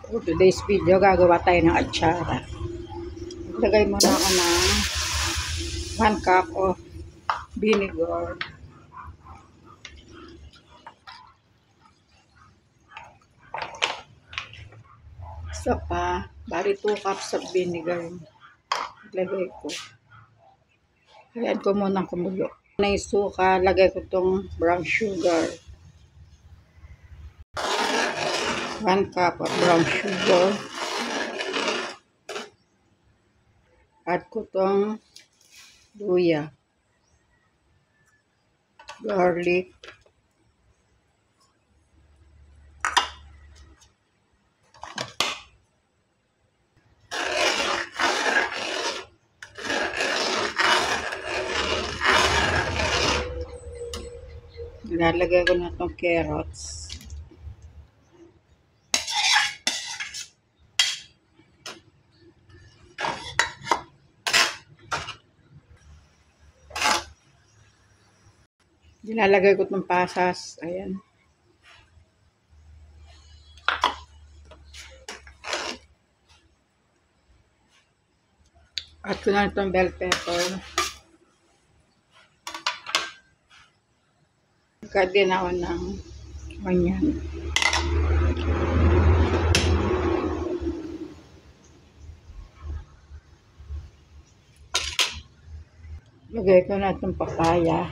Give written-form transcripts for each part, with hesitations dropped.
For today's video, gagawa tayo ng atsara. Lagay muna ako ng 1 cup of vinegar. Isa pa, bali 2 cups of vinegar yung lagay ko. Ayan ko muna kumulo. Na yung suka, lagay ko tong brown sugar. 1 cup of brown sugar. Add ko tong luya, garlic, ilalagay ko na itong carrots. Ilalagay ko itong pasas. Ayan. At ko na itong bell pepper. Nagka din ako ng onion. Lagay ko na itong papaya.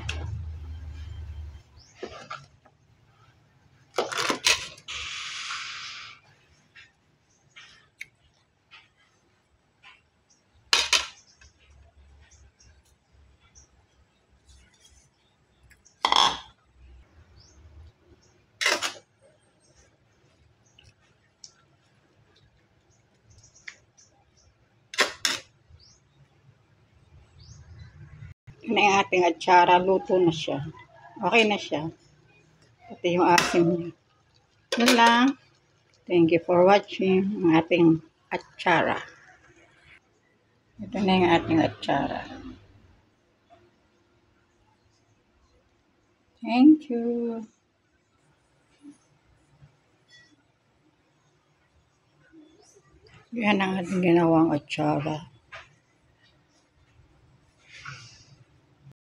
Yan ang ating atsara. Luto na siya. Okay na siya. Pati yung asim niya. Yun lang. Thank you for watching ang ating atsara. Ito na yung ating atsara. Thank you. Yan ang ating ginawang atsara.